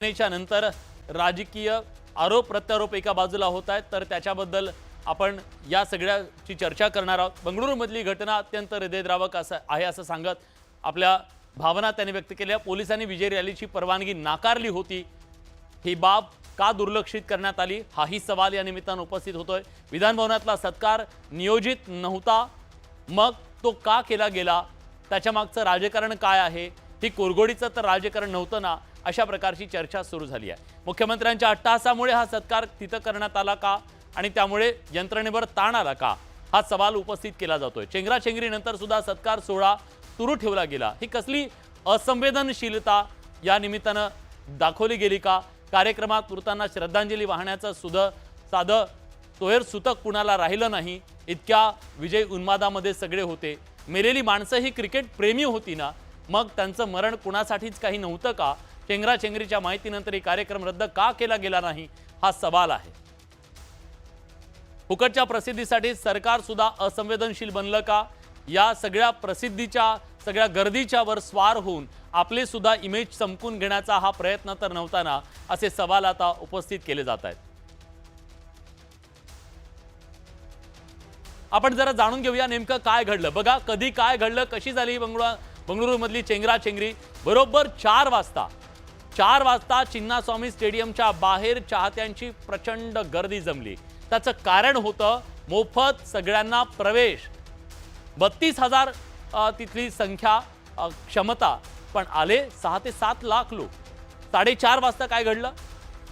घटनेच्या नंतर राजकीय आरोप प्रत्यारोप एका बाजूला होत आहेत, तर त्याच्याबद्दल आपण या सगळ्याची चर्चा करणार आहोत। बंगळुरूमधली घटना अत्यंत हृदयद्रावक आहे असं सांगत आपल्या भावना त्यांनी व्यक्त केल्या। पोलिसांनी विजय रॅलीची परवानगी नाकारली होती, ही बाब का दुर्लक्षित करण्यात आली हाही सवाल या निमित्तानं उपस्थित होतोय। विधान भवनातला सत्कार नियोजित नव्हता, मग तो का केला गेला, त्याच्या मागचं राजकारण काय आहे? ही कुरघोडीचं तर राजकारण नव्हतं ना, अशा प्रकारची चर्चा सुरू झाली आहे। मुख्यमंत्र्यांच्या अट्टहासामुळे हा सत्कार तिथं करण्यात आला का आणि त्यामुळे यंत्रणेवर ताण आला का, हा सवाल उपस्थित केला जातोय। चेंगराचेंगरीनंतर सुद्धा सत्कार सोहळा सुरू ठेवला गेला, ही कसली असंवेदनशीलता या निमित्तानं दाखवली गेली का? कार्यक्रमात मृतांना श्रद्धांजली वाहण्याचं सुद्धा साधं तोयर सुतक कुणाला राहिलं नाही। इतक्या विजय उन्मादामध्ये सगळे होते, मेलेली माणसं ही क्रिकेट प्रेमी होती ना, मग त्यांचं मरण कुणासाठीच काही नव्हतं का? चेंगराचेंगरीच्या माहितीनंतर ही कार्यक्रम रद्द का केला गेला नाही, हा सवाल आहे। फुकटच्या प्रसिद्धीसाठी सरकार सुद्धा असंवेदनशील बनलं का? या सगळ्या प्रसिद्धीच्या सगळ्या गर्दीच्या वर स्वार होऊन आपले सुद्धा इमेज चमकून घेण्याचा हा प्रयत्न तर नव्हता ना, असे सवाल आता उपस्थित केले जात आहेत। आपण जरा जाणून घेऊया नेमकं काय घडलं। बघा, कधी काय घडलं, कशी झाली बंगळुरूमधली चेंगराचेंगरी। बरोबर 4 वाजता चिन्नास्वामी स्टेडियमच्या बाहेर चाहत्यांची प्रचंड गर्दी जमली। त्याचं कारण होतं मोफत सगळ्यांना प्रवेश। 32,000 तिथली संख्या क्षमता, पण आले 6 ते 7 लाख लोक। 4:30 वाजता काय घडलं?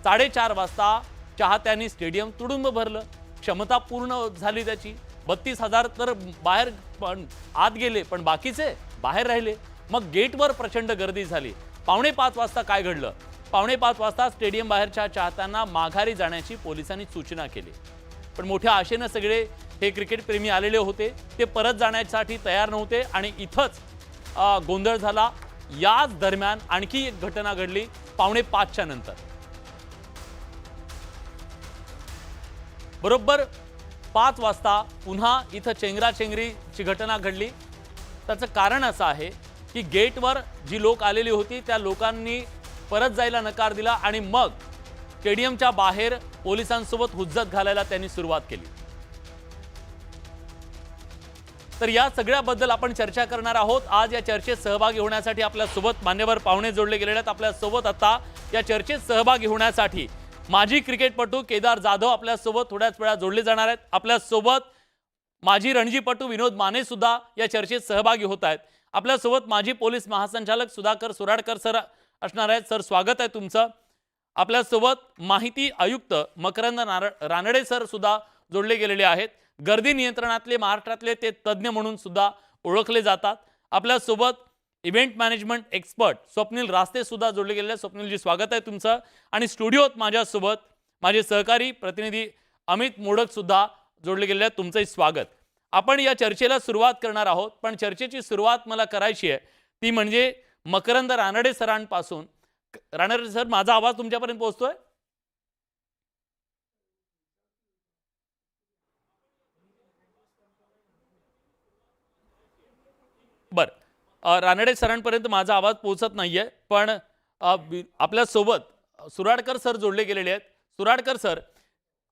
4:30 वाजता चाहत्यांनी स्टेडियम तुडुंब भरलं, क्षमता पूर्ण झाली त्याची। 32,000 तर बाहेर पण आत गेले, पण बाकीचे बाहेर राहिले। मग गेटवर प्रचंड गर्दी झाली। 4:45 वाजता काय घडलं? 4:45 वाजता स्टेडियम बाहेरच्या चाहत्यांना माघारी जाण्याची पोलिसांनी सूचना केली, पण मोठ्या आशेनं सगळे हे क्रिकेट प्रेमी आलेले होते, ते परत जाण्यासाठी तयार नव्हते आणि इथंच गोंधळ झाला। याच दरम्यान आणखी एक घटना घडली 4:45च्या नंतर। बरोबर 5 वाजता पुन्हा इथं चेंगराचेंगरीची घटना घडली। त्याचं कारण असं आहे की गेटवर जी लोक आलेली होती त्या लोकांनी परत जायला नकार दिला आणि मग स्टेडियमच्या बाहेर पोलिसांसोबत हुज्जत घालायला त्यांनी सुरुवात केली। तर या सगळ्याबद्दल आपण चर्चा करणार आहोत। आज या चर्चेत सहभागी होण्यासाठी आपल्यासोबत मान्यवर पाहुणे जोडले गेलेले आहेत। आपल्यासोबत आता या चर्चेत सहभागी होण्यासाठी माजी क्रिकेटपटू केदार जाधव आपल्यासोबत थोड्याच वेळात जोडले जाणार आहेत। आपल्यासोबत माजी रणजीपटू विनोद माने सुद्धा या चर्चेत सहभागी होत आहेत। आपल्यासोबत माजी पोलीस महासंचालक सुधाकर सुराडकर सर असणार आहेत। सर, स्वागत आहे तुमचं। आपल्यासोबत माहिती आयुक्त मकरंद रानडे सर सुद्धा जोडले गेलेले आहेत। गर्दी नियंत्रणातले महाराष्ट्रातले ते तज्ज्ञ म्हणून सुद्धा ओळखले जातात। आपल्यासोबत इव्हेंट मॅनेजमेंट एक्सपर्ट स्वप्नील रास्ते सुद्धा जोडले गेलेले आहेत। स्वप्नीलजी, स्वागत आहे तुमचं। आणि स्टुडिओत माझ्यासोबत माझे सहकारी प्रतिनिधी अमित मोडक सुद्धा जोडले गेलेले आहेत, तुमचंही स्वागत। आपण या चर्चेला सुरुवात करणार आहोत, पण चर्चेची सुरुवात मला करायची आहे ती म्हणजे मकरंद रानडे सरांपासून। रानडे सर, माझा आवाज तुमच्यापर्यंत पोहोचतोय? बरं, रानडे सरांपर्यंत माझा आवाज पोहोचत नाहीये, पण आपल्यासोबत सुराडकर सर जोडले गेलेले आहेत। सुराडकर सर,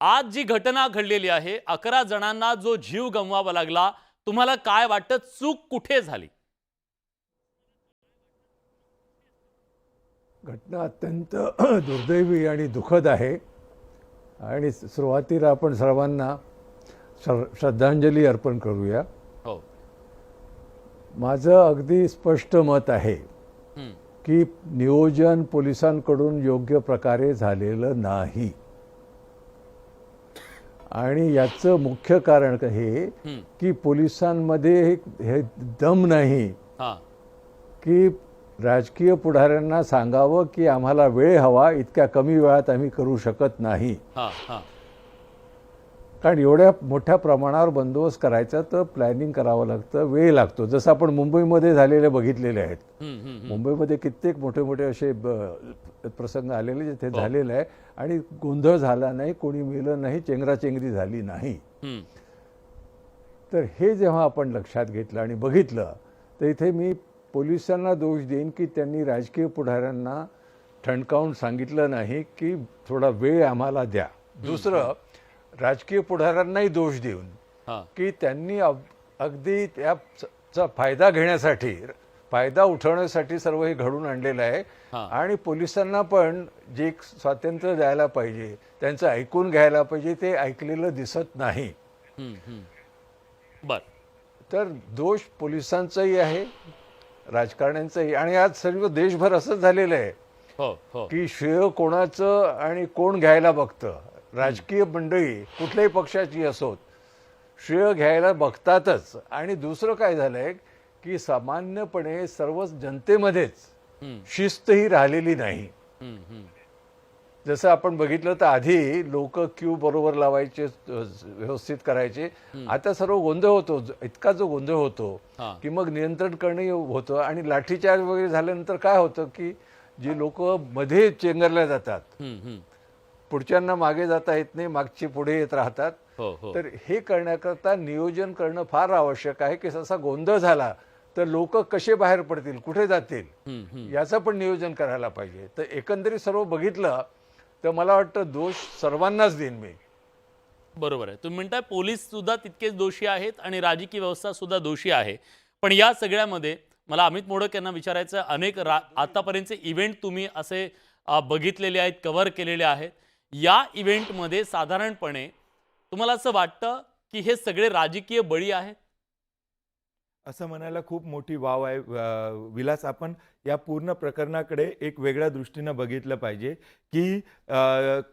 आज जी घटना घडलेली आहे, 11 जणांना जो जीव गमवावा लागला, तुम्हाला काय वाटतं, चूक कुठे झाली? घटना अत्यंत दुर्दैवी आणि दुःखद आहे आणि सुरुवातीला आपण सर्वांना श्रद्धांजली अर्पण करूया। हो, माझं अगदी स्पष्ट मत आहे की नियोजन पोलिसांकडून योग्य प्रकारे झालेलं नाही आणि याचं मुख्य कारण हे की पोलिसांमध्ये हे दम नाही की राजकीय पुढाऱ्यांना सांगावं की आम्हाला वेळ हवा, इतक्या कमी वेळात आम्ही करू शकत नाही। कारण एवढ्या मोठ्या प्रमाणावर बंदोबस्त करायचा तर प्लॅनिंग करावं लागतं, वेळ लागतो। जसं आपण मुंबईमध्ये झालेले बघितलेले आहेत। मुंबईमध्ये कित्येक मोठे मोठे असे प्रसंग आलेले जिथे झालेले आहे आणि गोंधळ झाला नाही, कोणी मेलं नाही, चेंगराचेंगरी झाली नाही। तर हे जेव्हा आपण लक्षात घेतलं आणि बघितलं, तर इथे मी पोलिसांना दोष देईन की त्यांनी राजकीय पुढाऱ्यांना ठणकावून सांगितलं नाही की थोडा वेळ आम्हाला द्या. दुसरं, राजकीय पुढाऱ्यांनाही दोष देऊन हा की त्यांनी अगदी त्याचा फायदा घेण्यासाठी, फायदा उठवण्यासाठी सर्व हे घडून आणलेलं आहे. हा. आणि पोलिसांना पण जे एक स्वातंत्र्य द्यायला पाहिजे, त्यांचं ऐकून घ्यायला पाहिजे, ते ऐकलेलं दिसत नाही. बर तर दोष पोलिसांचाही आहे, राजकारण्यांचाही. आणि आज सर्व देशभर असंच झालेलं आहे हो हो की श्रेय कोणाचं आणि कोण घ्यायला बघतं. राजकीय मंडळी कुठल्याही पक्षाची असोत, श्रेय घ्यायला बघतातच. आणि दुसरं काय झालंय की सामान्यपणे सर्वच जनतेमध्येच शिस्त ही राहिलेली नाही. जसं आपण बघितलं तर आधी लोक क्यू बरोबर लावायचे, व्यवस्थित करायचे. आता सर्व गोंधळ होतो, इतका जो गोंधळ होतो हा. की मग नियंत्रण करणं होतं. आणि लाठीचार्ज वगैरे झाल्यानंतर काय होतं की जी लोक मध्ये चेंगरल्या जातात, पुढच्यांना मागे जाता येत नाही, मागचे पुढे येत राहतात. हो हो तर हे करण्याकरता नियोजन करणं फार आवश्यक आहे की असा गोंधळ झाला तर लोक कसे बाहेर पडतील, कुठे जातील, याचं पण नियोजन करायला पाहिजे. तर एकंदरीत सर्व बघितलं तर मला वाटतं दोष सर्वांनाच देईन मी. बरोबर आहे. तुम्ही म्हणताय पोलीस सुद्धा तितकेच दोषी आहेत आणि राजकीय व्यवस्था सुद्धा दोषी आहे. पण या सगळ्यामध्ये मला अमित मोडक यांना विचारायचं, अनेक आतापर्यंतचे इव्हेंट तुम्ही असे बघितलेले आहेत, कव्हर केलेले आहेत. या इव्हेंटमध्ये साधारणपणे तुम्हाला असं वाटतं की हे सगळे राजकीय बळी आहेत? असं म्हणायला खूप मोठी वाव आहे. विलास, आपण या पूर्ण प्रकरणाकडे एक वेगळ्या दृष्टीनं बघितलं पाहिजे की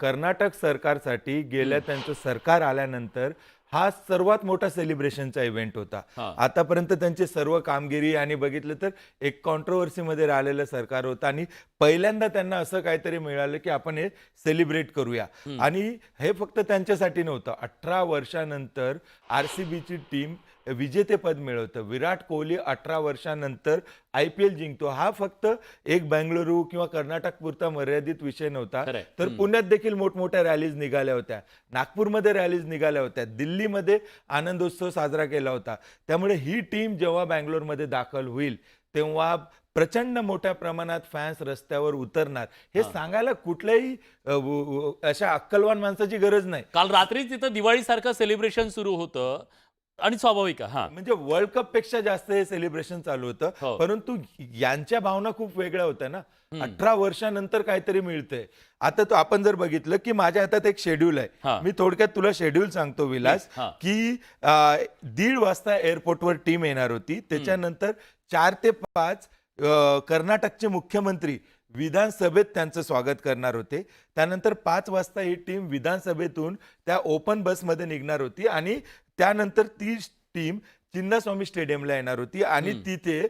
कर्नाटक सरकारसाठी गेल्या त्यांचं सरकार आल्यानंतर हा सर्वात मोठा सेलिब्रेशनचा इव्हेंट होता. आतापर्यंत त्यांची सर्व कामगिरी आणि बघितलं तर एक कॉन्ट्रोवर्सीमध्ये राहिलेलं सरकार होतं आणि पहिल्यांदा त्यांना असं काहीतरी मिळालं की आपण हे सेलिब्रेट करूया. आणि हे फक्त त्यांच्यासाठी नव्हतं. 18 वर्षानंतर RCBची टीम विजेतेपद मिळवतं. विराट कोहली 18 वर्षानंतर IPL जिंकतो. हा फक्त एक बेंगळुरू किंवा कर्नाटक पुरता मर्यादित विषय नव्हता. तर पुण्यात देखील मोठमोठ्या रॅलीज निघाल्या होत्या, नागपूरमध्ये रॅलीज निघाल्या होत्या, दिल्लीमध्ये आनंदोत्सव साजरा केला होता. त्यामुळे ही टीम जेव्हा बँगलोरमध्ये दाखल होईल तेव्हा प्रचंड मोठ्या प्रमाणात फॅन्स रस्त्यावर उतरणार. हे सांगायला कुठल्याही अशा अक्कलवान माणसाची गरज नाही. काल रात्री तिथं दिवाळीसारखं सेलिब्रेशन सुरू होतं आणि स्वाभाविक आहे. हा म्हणजे वर्ल्ड कप पेक्षा जास्त हे सेलिब्रेशन चालू होतं. हो. परंतु यांच्या भावना खूप वेगळ्या होत्या ना. 18 वर्षानंतर काहीतरी मिळतंय. आता तो आपण जर बघितलं की माझ्या हातात एक शेड्यूल आहे, मी थोडक्यात तुला शेड्यूल सांगतो विलास. की 1:30 वाजता एअरपोर्टवर टीम येणार होती. त्याच्यानंतर 4 ते 5 कर्नाटकचे मुख्यमंत्री विधानसभेत त्यांचं स्वागत करणार होते. त्यानंतर 5 वाजता ही टीम विधानसभेतून त्या ओपन बसमध्ये निघणार होती आणि त्यानंतर ती टीम चिन्नास्वामी स्टेडियमला येणार होती आणि तिथे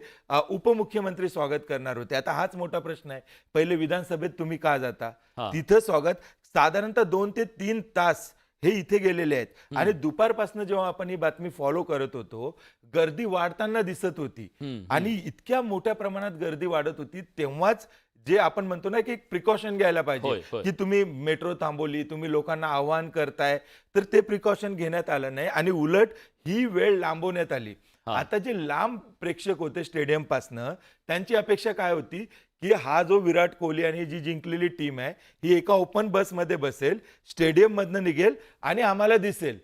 उपमुख्यमंत्री स्वागत करणार होते. आता हाच मोठा प्रश्न आहे, पहिले विधानसभेत तुम्ही का जाता? तिथं स्वागत साधारणतः 2 ते 3 तास हे इथे गेलेले आहेत. आणि दुपारपासून जेव्हा आपण ही बातमी फॉलो करत होतो, गर्दी वाढताना दिसत होती. आणि इतक्या मोठ्या प्रमाणात गर्दी वाढत होती तेव्हाच जे आपण म्हणतो ना की एक प्रिकॉशन घ्यायला पाहिजे की तुम्ही मेट्रो थांबवली, तुम्ही लोकांना आव्हान करताय, तर ते प्रिकॉशन घेण्यात आलं नाही आणि उलट ही वेळ लांबवण्यात आली. आता जे लांब प्रेक्षक होते स्टेडियम पासनं, त्यांची अपेक्षा काय होती की हा जो विराट कोहली आणि जी जिंकलेली टीम आहे ही एका ओपन बसमध्ये बसेल, स्टेडियम मधनं निघेल आणि आम्हाला दिसेल.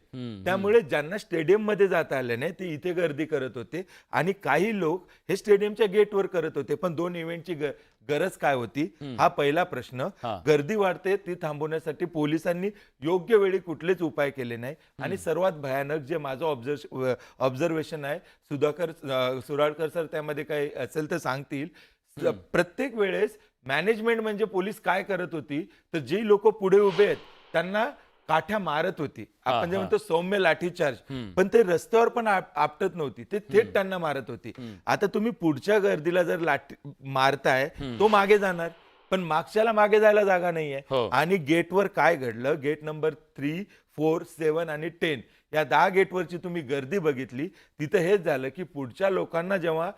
त्यामुळे ज्यांना स्टेडियम मध्ये जाता आलं नाही ते इथे गर्दी करत होते आणि काही लोक हे स्टेडियमच्या गेटवर करत होते. पण 2 इव्हेंटची गरज काय होती हा पहिला प्रश्न. गर्दी वाढते ती थांबवण्यासाठी पोलिसांनी योग्य वेळी कुठलेच उपाय केले नाही. आणि सर्वात भयानक जे माझं ऑब्झर्वेशन आहे, सुराळकर सर त्यामध्ये काही असेल तर सांगतील, प्रत्येक वेळेस मॅनेजमेंट म्हणजे पोलीस काय करत होती तर जे लोक पुढे उभे आहेत त्यांना काठ्या मारत होती. आपण जे म्हणतो सौम्य लाठीचार्ज, पण ते रस्त्यावर पण आपटत नव्हती, ते थेट त्यांना मारत होती. आता तुम्ही पुढच्या गर्दीला जर लाठी मारताय तो मागे जाणार, पण मागच्याला मागे जायला जागा नाहीये. आणि गेटवर काय घडलं, गेट नंबर 3, 4, 7 आणि 10 या 10 गेटवरची तुम्ही गर्दी बघितली, तिथं हेच झालं की पुढच्या लोकांना जेव्हा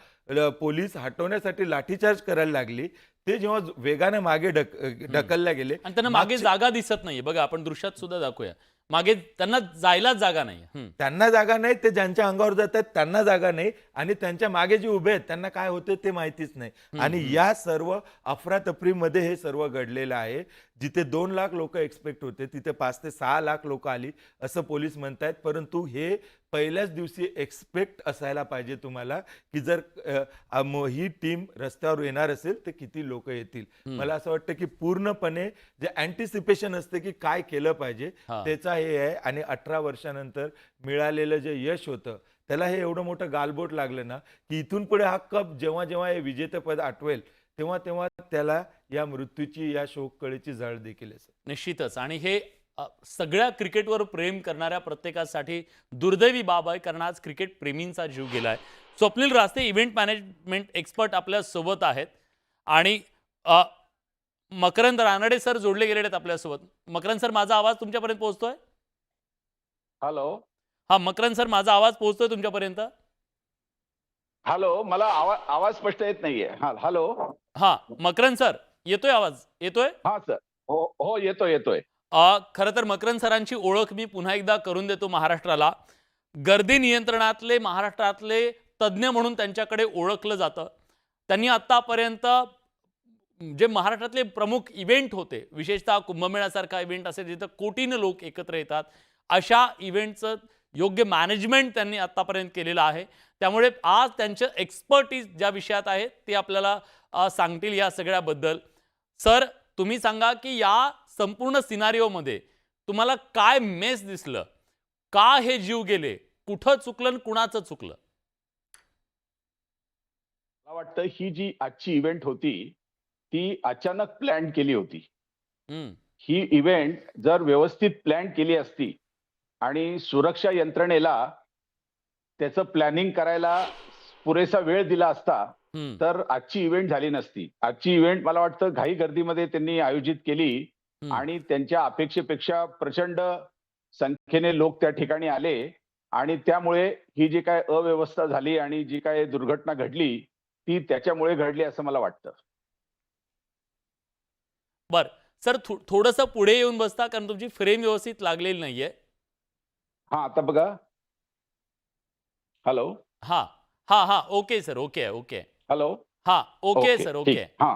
पोलीस हटवण्यासाठी लाठीचार्ज करायला लागली ते जेव्हा वेगाने मागे ढकलल्या गेले आणि त्यांना मागे जागा दिसत नाहीये. बघा आपण दृश्यात सुद्धा दाखवूया, मागे त्यांना जायलाच जागा नाही. त्यांना जागा नाही, ते ज्यांच्या अंगावर जातात त्यांना जागा नाही, आणि त्यांच्या मागे जे उभे आहेत त्यांना काय होतं ते माहितीच नाही. आणि या सर्व अफरातफरीमध्ये हे सर्व घडलेलं आहे. जिथे 2 लाख लोक एक्सपेक्ट होते तिथे 5 ते 6 लाख लोक आली असं पोलीस म्हणतायत. परंतु हे पहिल्याच दिवशी एक्सपेक्ट असायला पाहिजे तुम्हाला की जर ही टीम रस्त्यावर येणार असेल तर किती लोक येतील. मला असं वाटतं की पूर्णपणे जे अँटिसिपेशन असते की काय केलं पाहिजे त्याचा हे आहे. आणि 18 वर्षानंतर मिळालेलं जे यश होतं त्याला हे एवढं मोठं गालबोट लागलं ना की इथून पुढे हा कप जेव्हा जेव्हा हे विजेतेपद आठवेल तेव्हा तेव्हा त्याला या मृत्यूची, या शोककळेची झळ देखील असेल. निश्चितच. आणि हे सगळ्या क्रिकेटवर प्रेम करणाऱ्या प्रत्येकासाठी दुर्दैवी बाब आहे, कारण आज क्रिकेट प्रेमींचा जीव गेलाय. स्वप्नील रास्ते इव्हेंट मॅनेजमेंट एक्सपर्ट आपल्या सोबत आहेत, आणि मकरंद रानडे सर जोडले गेलेले आहेत आपल्यासोबत. मकरंद सर, माझा आवाज तुमच्यापर्यंत पोहोचतोय? हॅलो. हा मकरंद सर, माझा आवाज पोहोचतोय तुमच्यापर्यंत? हॅलो, मला आवाज स्पष्ट येत नाहीये. हॅलो. हा मकरंद सर, येतोय आवाज? येतोय? हा सर. हो हो, येतोय. खरं तर मकरंद सरांची ओळख मी पुन्हा एकदा करून देतो महाराष्ट्राला. गर्दी नियंत्रणातले महाराष्ट्रातले तज्ज्ञ म्हणून त्यांच्याकडे ओळखलं जातं. त्यांनी आत्तापर्यंत जे महाराष्ट्रातले प्रमुख इव्हेंट होते, विशेषतः कुंभमेळ्यासारखा इव्हेंट असेल जिथं कोटीनं लोक एकत्र येतात, अशा इव्हेंटचं योग्य मॅनेजमेंट त्यांनी आत्तापर्यंत केलेलं आहे. त्यामुळे आज त्यांचं एक्सपर्टीज ज्या विषयात आहे ते आपल्याला सांगतील या सगळ्याबद्दल. सर, तुम्ही सांगा की या संपूर्ण सिनारिओमध्ये तुम्हाला काय मेस दिसलं? का हे जीव गेले? कुठं चुकलं आणि कुणाचं चुकलं? मला वाटतं ही जी आजची इव्हेंट होती ती अचानक प्लॅन केली होती. ही इव्हेंट जर व्यवस्थित प्लॅन केली असती आणि सुरक्षा यंत्रणेला त्याचं प्लॅनिंग करायला पुरेसा वेळ दिला असता तर आजची इव्हेंट झाली नसती. आजची इव्हेंट मला वाटतं घाई गर्दीमध्ये त्यांनी आयोजित केली आणि त्यांच्या अपेक्षेपेक्षा प्रचंड संख्येने लोक त्या ठिकाणी आले आणि त्यामुळे ही जी काय अव्यवस्था झाली आणि जी काय दुर्घटना घडली ती त्याच्यामुळे घडली असं मला वाटतं. बर सर, थोडंसं पुढे येऊन बसता, कारण तुमची फ्रेम व्यवस्थित लागलेली नाहीये. हा, आता बघा. हॅलो. हा हा हा ओके सर, ओके. हॅलो. हा ओके सर, ओके. हा,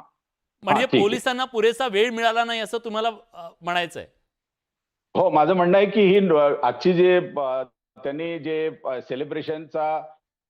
म्हणजे ठीक आहे. पोलिसांना पुरेसा वेळ मिळाला नाही असं तुम्हाला म्हणायचंय? हो, माझं म्हणणं आहे की ही आजची जे त्यांनी जे सेलिब्रेशनचा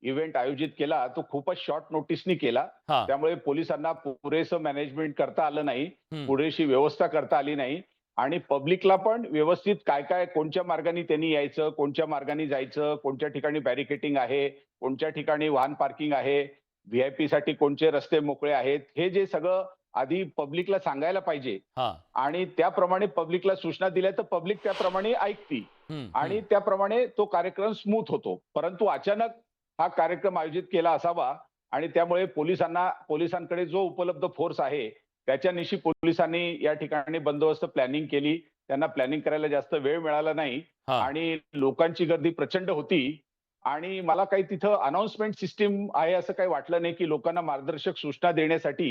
इव्हेंट आयोजित केला तो खूपच शॉर्ट नोटीसनी केला. त्यामुळे पोलिसांना पुरेसं मॅनेजमेंट करता आलं नाही, पुरेशी व्यवस्था करता आली नाही आणि पब्लिकला पण व्यवस्थित काय काय कोणत्या मार्गाने त्यांनी यायचं, कोणत्या मार्गाने जायचं, कोणत्या ठिकाणी बॅरिकेटिंग आहे, कोणत्या ठिकाणी वाहन पार्किंग आहे, व्हीआयपी साठी कोणते रस्ते मोकळे आहेत, हे जे सगळं आधी पब्लिकला सांगायला पाहिजे. आणि त्याप्रमाणे पब्लिकला सूचना दिल्या तर पब्लिक त्याप्रमाणे ऐकती आणि त्याप्रमाणे तो कार्यक्रम स्मूथ होतो. परंतु अचानक हा कार्यक्रम आयोजित केला असावा आणि त्यामुळे पोलिसांकडे जो उपलब्ध फोर्स आहे त्याच्यानिशी पोलिसांनी या ठिकाणी बंदोबस्त प्लॅनिंग केली. त्यांना प्लॅनिंग करायला जास्त वेळ मिळाला नाही आणि लोकांची गर्दी प्रचंड होती आणि मला काही तिथं अनाउन्समेंट सिस्टीम आहे असं काही वाटलं नाही की लोकांना मार्गदर्शक सूचना देण्यासाठी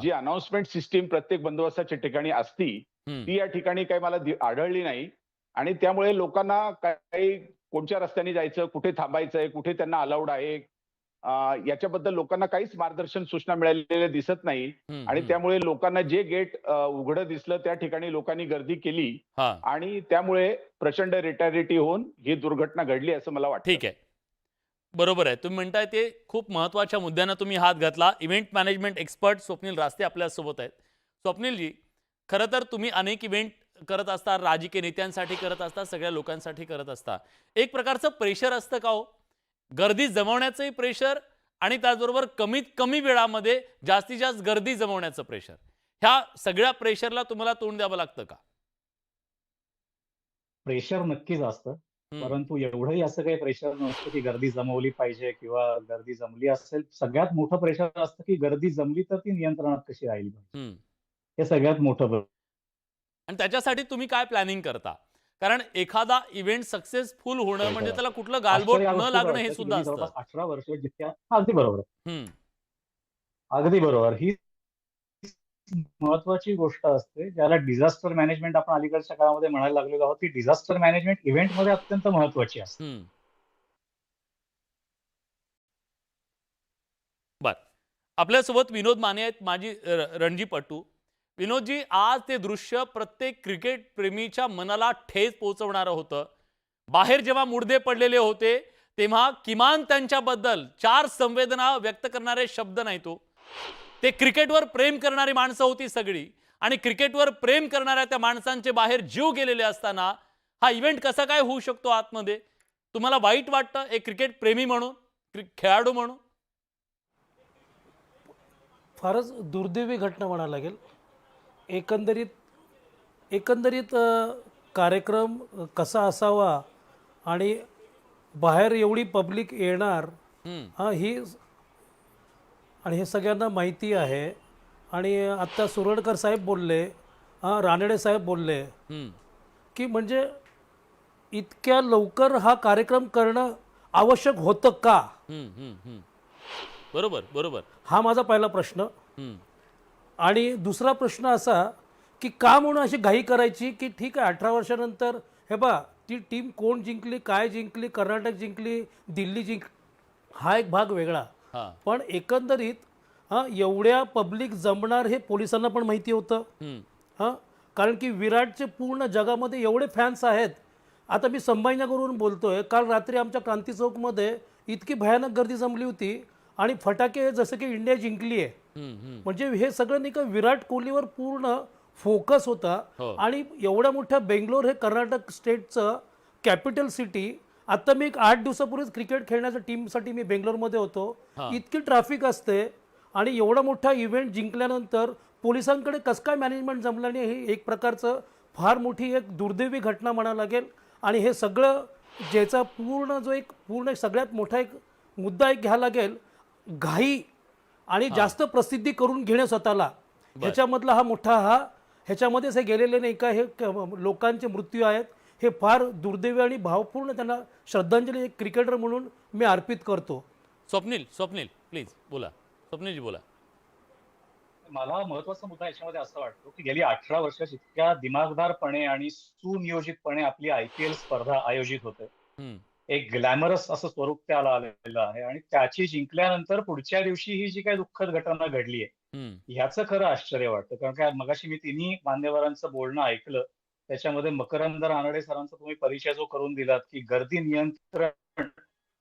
जी अनाउन्समेंट सिस्टीम प्रत्येक बंदोबस्ताच्या ठिकाणी असती ती या ठिकाणी काही मला आढळली नाही आणि त्यामुळे लोकांना काही कोणत्या रस्त्याने जायचं, कुठे थांबायचंय, कुठे त्यांना अलाउड आहे याच्याबद्दल लोकांना काहीच मार्गदर्शन सूचना मिळालेल्या दिसत नाही आणि त्यामुळे लोकांना जे गेट उघडं दिसलं त्या ठिकाणी लोकांनी गर्दी केली आणि त्यामुळे प्रचंड रिटॅलिटी होऊन ही दुर्घटना घडली असं मला वाटतं. ठीक आहे, बरोबर आहे. तुम्ही म्हणताय ते खूप महत्त्वाच्या मुद्द्यांना तुम्ही हात घातला. इव्हेंट मॅनेजमेंट एक्सपर्ट स्वप्नील रास्ते आपल्यासोबत आहेत. स्वप्नीलजी, खरं तर तुम्ही अनेक इव्हेंट करत असता, राजकीय नेत्यांसाठी करत असता, सगळ्या लोकांसाठी करत असता. एक प्रकारचं प्रेशर असतं का हो? गर्दी जमवण्याचंही प्रेशर आणि त्याचबरोबर कमीत कमी वेळामध्ये जास्तीत जास्त गर्दी जमवण्याचं प्रेशर. ह्या सगळ्या प्रेशरला तुम्हाला तोंड द्यावं लागतं का? प्रेशर नक्कीच असतं, परंतु एवढंही असं काही प्रेशर नसतं की गर्दी जमवली पाहिजे किंवा गर्दी जमली असेल. सगळ्यात मोठं प्रेशर असतं की गर्दी जमली तर ती नियंत्रणात कशी राहिली पाहिजे, हे सगळ्यात मोठं. आणि त्याच्यासाठी तुम्ही काय प्लॅनिंग करता? कारण एखादा इव्हेंट सक्सेसफुल होणं म्हणजे त्याला कुठलं गालबोट न लागणं हे सुद्धा असतं. 18 वर्ष जितक्या. अगदी बरोबर. अगदी बरोबर. ही महत्वाची गोष्ट असते, ज्याला डिझास्टर मॅनेजमेंट आपण अलीकडच्या काळामध्ये म्हणायला लागलेलो आहोत, ती डिझास्टर मॅनेजमेंट इव्हेंटमध्ये अत्यंत महत्वाची असते. बर, आपल्यासोबत विनोद माने आहेत, माझी रणजीपटू. विनोदजी, आज ते दृश्य प्रत्येक क्रिकेट प्रेमीच्या मनाला ठेच पोहोचवणारं होतं. बाहेर जेव्हा मुडदे पडलेले होते तेव्हा किमान त्यांच्याबद्दल 4 संवेदना व्यक्त करणारे शब्द नाही तो. ते क्रिकेटवर प्रेम करणारी माणसं होती सगळी, आणि क्रिकेटवर प्रेम करणाऱ्या त्या माणसांचे बाहेर जीव गेलेले असताना हा इव्हेंट कसा काय होऊ शकतो आतमध्ये? तुम्हाला वाईट वाटतं एक क्रिकेट प्रेमी म्हणून, खेळाडू म्हणून? फारच दुर्दैवी घटना म्हणायला लागेल. एकंदरीत कार्यक्रम कसा असावा आणि बाहेर एवढी पब्लिक येणार आणि हे सगळ्यांना माहिती आहे. आणि आत्ता सुरडकर साहेब बोलले, रानडे साहेब बोलले की म्हणजे इतक्या लवकर हा कार्यक्रम करणं आवश्यक होतं का? बरोबर बरोबर, हा माझा पहिला प्रश्न. आणि दुसरा प्रश्न असा की का म्हणून अशी घाई करायची की ठीक आहे 18 वर्षानंतर हे बा ती टीम कोण जिंकली, काय जिंकली, कर्नाटक जिंकली, दिल्ली जिंकली, हा एक भाग वेगळा. पण एकंदरीत एवढ्या पब्लिक जमणार हे पोलिसांना पण माहिती होतं. कारण की विराटचे पूर्ण जगामध्ये एवढे फॅन्स आहेत. आता मी संभाजीनगरवरून बोलतोय, काल रात्री आमच्या क्रांती चौकमध्ये इतकी भयानक गर्दी जमली होती आणि फटाके जसं की इंडिया जिंकली आहे. म्हणजे हे सगळं नाही का विराट कोहलीवर पूर्ण फोकस होता. आणि एवढ्या मोठ्या बेंगलोर हे कर्नाटक स्टेटचं कॅपिटल सिटी. आता मी 8 दिवसापूर्वीच क्रिकेट खेळण्याच्या टीमसाठी मी बेंगलोरमध्ये होतो. इतकी ट्रॅफिक असते आणि एवढा मोठा इव्हेंट जिंकल्यानंतर पोलिसांकडे कसं काय मॅनेजमेंट जमलं नाही, ही एक प्रकारचं फार मोठी एक दुर्दैवी घटना म्हणायला लागेल. आणि हे सगळं ज्याचा पूर्ण सगळ्यात मोठा एक मुद्दा एक घ्यायला लागेल, घाई आणि जास्त प्रसिद्धी करून घेणे स्वतःला, ह्याच्यामधला हा मोठा ह्याच्यामध्येच हे गेलेले नाही का हे लोकांचे मृत्यू आहेत. हे फार दुर्दैवी आणि भावपूर्ण त्यांना श्रद्धांजली एक क्रिकेटर म्हणून मी अर्पित करतो. स्वप्नील प्लीज बोला. स्वप्नीलजी बोला. मला महत्वाचा मुद्दा याच्यामध्ये असं वाटतो की गेली 18 वर्षात इतक्या दिमागदारपणे आणि सुनियोजितपणे आपली IPL स्पर्धा आयोजित होते. एक ग्लॅमरस असं स्वरूप त्याला आलेलं आहे आणि त्याची जिंकल्यानंतर पुढच्या दिवशी ही जी काही दुःखद घटना घडली आहे ह्याचं खरं आश्चर्य वाटतं. कारण काय मगाशी मी तिन्ही मान्यवरांचं बोलणं ऐकलं, त्याच्यामध्ये मकरंद रानडे सरांचा तुम्ही परिचय जो करून दिलात की गर्दी नियंत्रण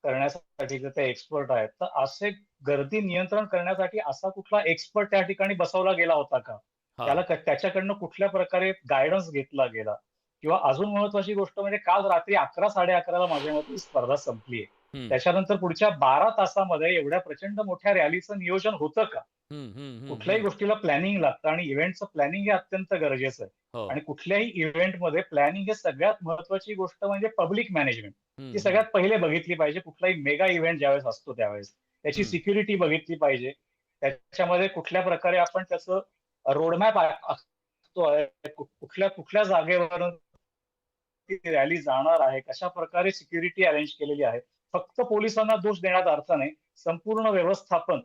करण्यासाठी ते एक्सपर्ट आहेत, तर असे गर्दी नियंत्रण करण्यासाठी असा कुठला एक्सपर्ट त्या ठिकाणी बसवला गेला होता का? त्याच्याकडनं कुठल्या प्रकारे गायडन्स घेतला गेला? किंवा अजून महत्वाची गोष्ट म्हणजे काल रात्री 11-11:30 माझ्या मते स्पर्धा संपली आहे. त्याच्यानंतर पुढच्या 12 तासामध्ये एवढ्या प्रचंड मोठ्या रॅलीचं नियोजन होतं का? कुठल्याही गोष्टीला प्लॅनिंग लागतं आणि इव्हेंटचं प्लॅनिंग हे अत्यंत गरजेचं आहे. आणि कुठल्याही इव्हेंटमध्ये प्लॅनिंग हे सगळ्यात महत्वाची गोष्ट म्हणजे पब्लिक मॅनेजमेंट ती सगळ्यात पहिले बघितली पाहिजे. कुठलाही मेगा इव्हेंट ज्यावेळेस असतो त्यावेळेस त्याची सिक्युरिटी बघितली पाहिजे. त्याच्यामध्ये कुठल्या प्रकारे आपण त्याचं रोडमॅप असतो, कुठल्या जागेवर रॅली जाणार आहे, कशा प्रकारे सिक्युरिटी अरेंज केलेली आहे. फक्त पोलिसांना दोष देण्याचा अर्थ नाही, संपूर्ण व्यवस्थापन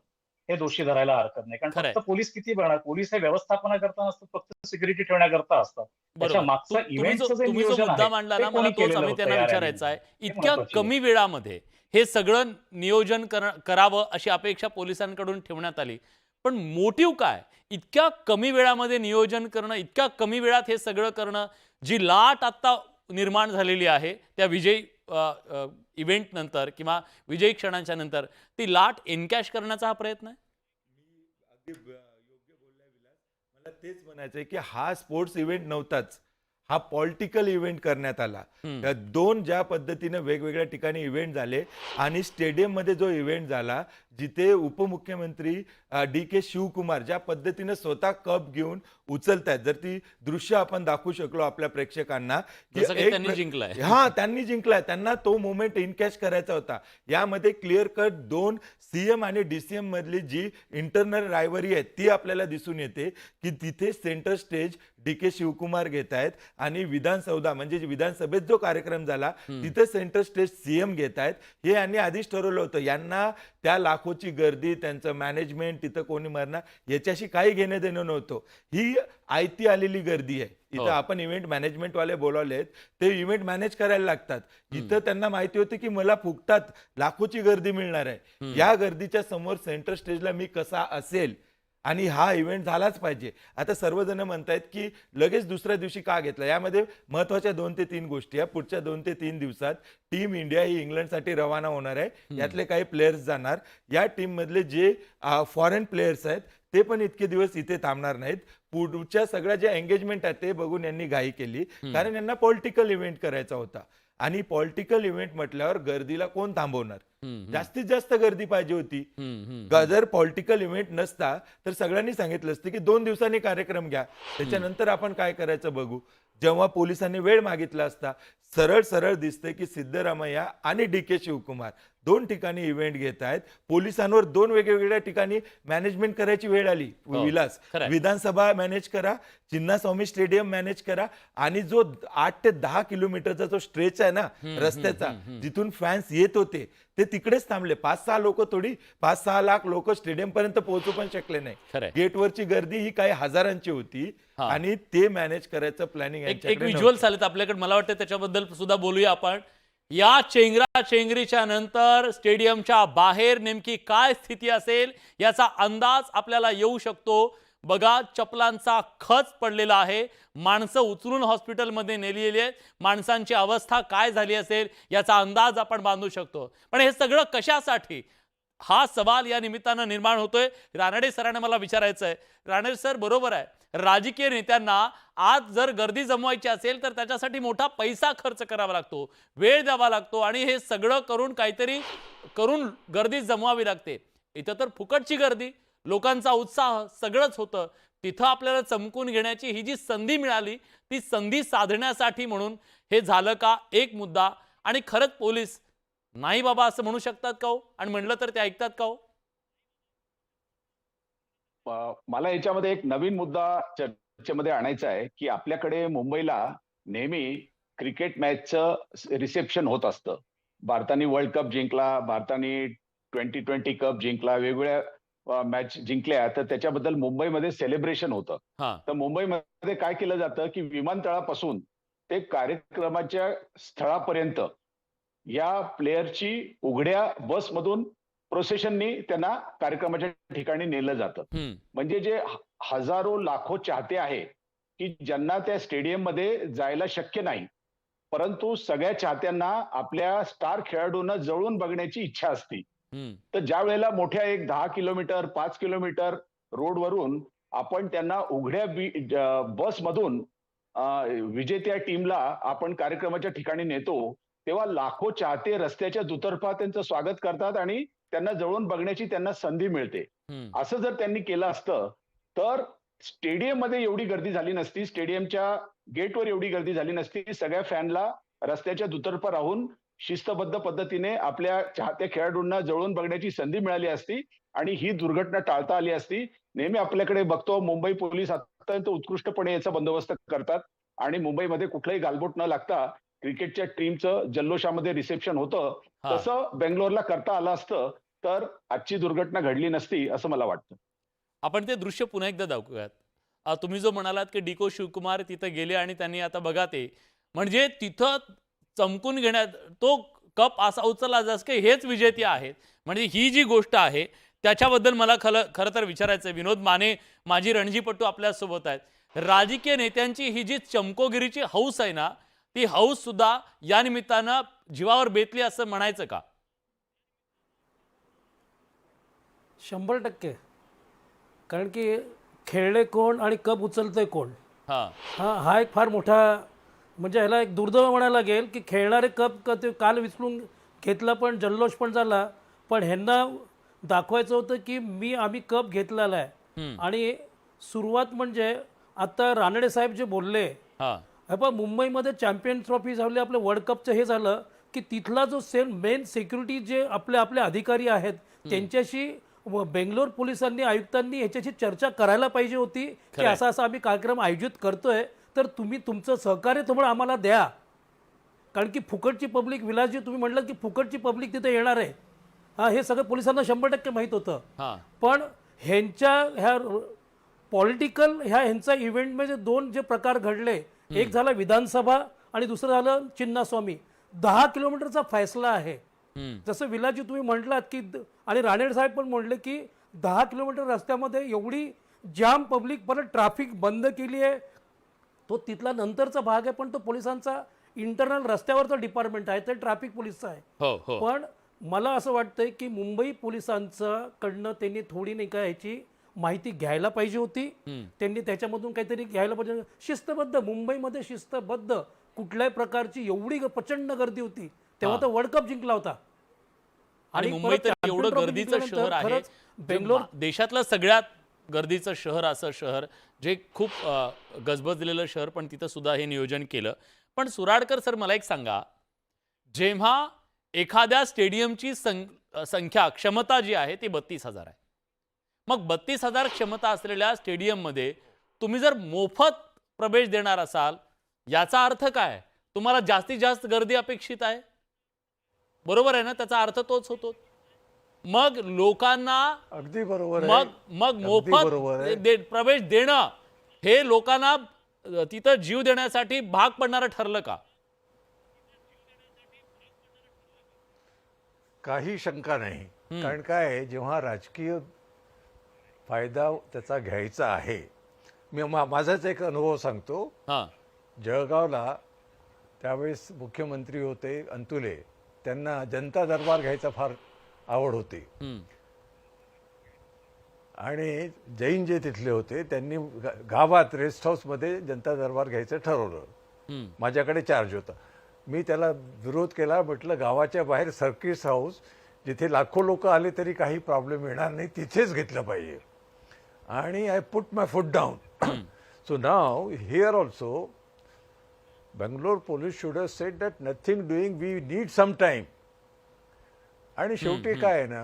हे दोषी धरायला हरकत नाही. कारण फक्त पोलीस किती बघणार, पोलीस हे व्यवस्थापनाकरता नसतं, फक्त सिक्युरिटी ठेवण्याकरता असतात. त्याच्या मागचं इव्हेंटचं जे नियोजन मुद्दा मांडला ना, मला तोच आम्ही त्यांना विचारायचा आहे. इतक्या कमी वेळामध्ये हे सगळं नियोजन करावं अशी अपेक्षा पोलिसांकडून ठेवण्यात आली, पण मोटिव्ह काय? इतक्या कमी वेळामध्ये नियोजन करणं, इतक्या कमी वेळात हे सगळं करणं, जी लाट आता निर्माण झालेली आहे त्या विजयी इव्हेंट नंतर किंवा विजयी क्षणांच्या नंतर, ती लाट एनकॅश करण्याचा हा प्रयत्न आहे. अगदी योग्य बोललाय विलास. मला तेच म्हणायचंय की हा स्पोर्ट्स इव्हेंट नव्हताच, हा पॉलिटिकल इव्हेंट करण्यात आला. दोन ज्या पद्धतीने वेगवेगळ्या ठिकाणी इव्हेंट झाले आणि स्टेडियम मध्ये जो इव्हेंट झाला जिथे उपमुख्यमंत्री DK शिवकुमार ज्या पद्धतीने स्वतः कप घेऊन उचलतायत, जर ती दृश्य आपण दाखवू शकलो आपल्या प्रेक्षकांना त्यांनी जिंकलाय. त्यांनी जिंकलाय, त्यांना तो मोमेंट इनकॅश करायचा होता. यामध्ये क्लिअर कट 2 CM आणि DCM मधली जी इंटरनल रायव्हरी आहे ती आपल्याला दिसून येते की तिथे सेंटर स्टेज DK शिवकुमार घेत आहेत आणि विधानसौधा म्हणजे विधानसभेत जो कार्यक्रम झाला तिथे सेंटर स्टेज CM घेत आहेत. हे यांनी आधीच ठरवलं होतं. यांना त्या लाखोची गर्दी, त्यांचं मॅनेजमेंट, तिथं कोणी मरणार याच्याशी काही घेणं देणं नव्हतं. ही आयती आलेली गर्दी आहे. इथं आपण इव्हेंट मॅनेजमेंट वाले बोलावलेत, ते इव्हेंट मॅनेज करायला लागतात. इथं त्यांना माहिती होती की मला फुकटात लाखोची गर्दी मिळणार आहे. या गर्दीच्या समोर सेंटर स्टेजला मी कसा असेल आणि हा इव्हेंट झालाच पाहिजे. आता सर्वजण म्हणतायत की लगेच दुसऱ्या दिवशी का घेतला. यामध्ये महत्वाच्या 2 ते 3 गोष्टी आहे. पुढच्या 2 ते 3 दिवसात टीम इंडिया ही इंग्लंडसाठी रवाना होणार आहे. यातले काही प्लेयर्स जाणार. या टीम मधले जे फॉरेन प्लेयर्स आहेत ते पण इतके दिवस इथे थांबणार नाहीत. पुढच्या सगळ्या ज्या एंगेजमेंट आहेत ते बघून यांनी घाई केली, कारण यांना पॉलिटिकल इव्हेंट करायचा होता. आणि पॉलिटिकल इव्हेंट म्हटल्यावर गर्दीला कोण थांबवणार. जास्तीत जास्त गर्दी पाहिजे होती. जर पॉलिटिकल इव्हेंट नसता तर सगळ्यांनी सांगितलं असतं की 2 दिवसांनी कार्यक्रम घ्या, त्याच्यानंतर आपण काय करायचं बघू. जेव्हा पोलिसांनी वेळ मागितला असता, सरळ सरळ दिसतंय की सिद्धरामय्या आणि DK शिवकुमार 2 ठिकाणी इव्हेंट घेत आहेत. पोलिसांवर 2 वेगवेगळ्या ठिकाणी मॅनेजमेंट करायची वेळ आली. विलास, विधानसभा मॅनेज करा, चिन्नास्वामी स्टेडियम मॅनेज करा, आणि जो 8 ते 10 किलोमीटरचा जो स्ट्रेच आहे ना रस्त्याचा, जिथून फॅन्स येत होते ते तिकडेच थांबले. 5-6 लोक थोडी, 5-6 लाख लोक स्टेडियम पर्यंत पोहोचू पण शकले नाही. गेटवरची गर्दी ही काही हजारांची होती आणि ते मॅनेज करायचं प्लॅनिंग. एक व्हिज्युअल्स आलेत आपल्याकडे, मला वाटतं त्याच्याबद्दल सुद्धा बोलूया आपण. या चेंगरा चेंगरीच्या नंतर स्टेडियमच्या बाहेर नेमकी काय स्थिती असेल याचा अंदाज आपल्याला येऊ शकतो. बघा, चपलांचा खच पडलेला आहे, माणसं उचलून हॉस्पिटलमध्ये नेलेली आहेत, माणसांची अवस्था काय झाली असेल याचा अंदाज आपण बांधू शकतो. पण हे सगळं कशासाठी, हा सवाल या निमित्तानं निर्माण होतोय. रानडे सरांना मला विचारायचं आहे. रानडे सर, बरोबर आहे, राजकीय नेत्यांना आज जर गर्दी जमवायची असेल तर त्याच्यासाठी मोठा पैसा खर्च करावा लागतो, वेळ द्यावा लागतो, आणि हे सगळं करून काहीतरी करून गर्दी जमवावी लागते. इथं तर फुकटची गर्दी, लोकांचा उत्साह सगळंच होतं. तिथं आपल्याला चमकून घेण्याची ही जी संधी मिळाली, ती संधी साधण्यासाठी म्हणून हे झालं का, एक मुद्दा. आणि खरंच पोलीस नाही बाबा असं म्हणू शकतात का हो, आणि म्हणलं तर ते ऐकतात का हो? मला याच्यामध्ये एक नवीन मुद्दा चर्चेमध्ये आणायचा आहे की आपल्याकडे मुंबईला नेहमी क्रिकेट मॅचचं रिसेप्शन होत असतं. भारताने वर्ल्ड कप जिंकला, भारताने T20 कप जिंकला, वेगवेगळ्या मॅच जिंकल्या, तर त्याच्याबद्दल मुंबईमध्ये सेलिब्रेशन होतं. तर मुंबईमध्ये काय केलं जातं की विमानतळापासून ते कार्यक्रमाच्या स्थळापर्यंत या प्लेयरची उघड्या बसमधून प्रोसेशननी त्यांना कार्यक्रमाच्या ठिकाणी नेलं जातं. म्हणजे जे हजारो लाखो चाहते आहे की ज्यांना त्या स्टेडियम मध्ये जायला शक्य नाही, परंतु सगळ्या चाहत्यांना आपल्या स्टार खेळाडूंना जवळून बघण्याची इच्छा असते. तर ज्या वेळेला मोठ्या एक 10 किलोमीटर 5 किलोमीटर रोडवरून आपण त्यांना उघड्या बसमधून विजेत्या टीमला आपण कार्यक्रमाच्या ठिकाणी नेतो, तेव्हा लाखो चाहते रस्त्याच्या दुतर्फा त्यांचं स्वागत करतात आणि त्यांना जवळून बघण्याची त्यांना संधी मिळते. असं जर त्यांनी केलं असतं तर स्टेडियम मध्ये एवढी गर्दी झाली नसती, स्टेडियमच्या गेटवर एवढी गर्दी झाली नसती. सगळ्या फॅनला रस्त्याच्या दुतर्फा राहून शिस्तबद्ध पद्धतीने आपल्या चाहत्या खेळाडूंना जवळून बघण्याची संधी मिळाली असती आणि ही दुर्घटना टाळता आली असती. नेहमी आपल्याकडे बघतो मुंबई पोलीस अत्यंत उत्कृष्टपणे याचा बंदोबस्त करतात आणि मुंबईमध्ये कुठलाही गालबोट न लागता क्रिकेटच्या टीमचं जल्लोषामध्ये रिसेप्शन होतं. तसं बेंगलोरला करता आलं असतं तर आजची दुर्घटना घडली नसती असं मला वाटतं. आपण ते दृश्य पुन्हा एकदा दाखवूयात. तुम्ही जो म्हणालात की DK शिवकुमार तिथं गेले आणि त्यांनी आता बघा ते म्हणजे तिथं चमकून घेण्यात तो कप असा उचलला जसं की हेच विजेते आहेत. म्हणजे ही जी गोष्ट आहे त्याच्याबद्दल मला खरं तर विचारायचं आहे. विनोद माने माजी रणजीपटू आपल्यासोबत आहेत. राजकीय नेत्यांची ही जी चमकोगिरीची हौस आहे ना, ती हौस सुद्धा या निमित्तानं जीवावर बेतली असं म्हणायचं का? 100%. कारण की खेळले कोण आणि कप उचलतंय कोण, हा एक फार मोठा, म्हणजे ह्याला एक दुर्दैव म्हणायला लागेल की खेळणारे कप काल विसरून घेतला, पण जल्लोष पण झाला, पण ह्यांना दाखवायचं होतं की आम्ही कप घेतलेला आहे. आणि सुरुवात म्हणजे आता रानडे साहेब जे बोलले, मुंबईमध्ये चॅम्पियन ट्रॉफी झाली, आपलं वर्ल्ड कपचं हे झालं की तिथला जो मेन सिक्युरिटी जे आपले अधिकारी आहेत त्यांच्याशी बेंगलोर पोलिसांनी आयुक्तांनी ह्याच्याशी चर्चा करायला पाहिजे होती की असा आम्ही कार्यक्रम आयोजित करतोय, तर तुम्ही तुमचं सहकार्य थोडं आम्हाला द्या. कारण की फुकटची पब्लिक, विलासजी तुम्ही म्हटलं की फुकटची पब्लिक तिथे येणार आहे, हे सगळं पोलिसांना 100% माहीत होतं. हा पण ह्या पॉलिटिकल ह्यांचा इव्हेंटमध्ये 2 जे प्रकार घडले, एक झाला विधानसभा आणि दुसरं झालं चिन्नास्वामी. 10 किलोमीटरचा फैसला आहे. जसं विलाजी तुम्ही म्हटलात की आणि राणेड साहेब पण म्हणले की 10 किलोमीटर रस्त्यामध्ये एवढी जाम पब्लिक, परत ट्रॅफिक बंद केली आहे. तो तिथला नंतरचा भाग आहे, पण तो पोलिसांचा इंटरनल रस्त्यावरचा डिपार्टमेंट आहे, ते ट्रॅफिक पोलिसचा आहे. हो हो पण मला असं वाटतंय की मुंबई पोलिसांचं कडनं त्यांनी थोडी नाही का ह्याची माहिती घ्यायला पाहिजे होती. त्यांनी त्याच्यामधून काहीतरी घ्यायला पाहिजे. शिस्तबद्ध मुंबईमध्ये शिस्तबद्ध कुठल्याही प्रकारची एवढी प्रचंड गर्दी होती तेव्हा तर वर्ल्ड कप जिंकला होता. आणि मुंबई तर परत एवढं champion trophy गर्दीचं जिंकल्यानंतर शहर आहे, खरंच जे बेंगलोर देशातलं सगळ्यात गर्दीचं शहर, असं शहर जे खूप गजबजलेलं शहर, पण तिथं सुद्धा हे नियोजन केलं. पण सुराडकर सर, मला एक सांगा, जेव्हा एखाद्या स्टेडियमची संख्या क्षमता जी आहे ती 32,000 आहे, मग 32,000 क्षमता असलेल्या स्टेडियममध्ये तुम्ही जर मोफत प्रवेश देणार असाल, याचा अर्थ काय? तुम्हाला जास्तीत जास्त गर्दी अपेक्षित आहे, बरोबर आहे ना? त्याचा अर्थ तोच होतो. मग लोकांना अगदी बरोबर आहे. मग अगदी बरोबर आहे. मोफत प्रवेश देणं हे लोकांना तिथं जीव देण्यासाठी भाग पडणारं ठरलं का? काही शंका नाही. कारण काय आहे, जेव्हा राजकीय फायदा त्याचा घ्यायचा आहे, मी माझाच एक अनुभव सांगतो. हा जळगावला त्यावेळेस मुख्यमंत्री होते अंतुले, त्यांना जनता दरबार घ्यायचा फार आवड होती. आणि जैन जे तिथले होते त्यांनी गावात रेस्ट हाऊसमध्ये जनता दरबार घ्यायचं ठरवलं. माझ्याकडे चार्ज होता. मी त्याला विरोध केला. म्हटलं गावाच्या बाहेर सर्किट हाऊस, जिथे लाखो लोक आले तरी काही प्रॉब्लेम येणार नाही, तिथेच घेतलं पाहिजे. आणि I put my foot down. So now here also Bangalore police should have said that nothing doing, we need some time. आणि शेवटी काय आहे ना,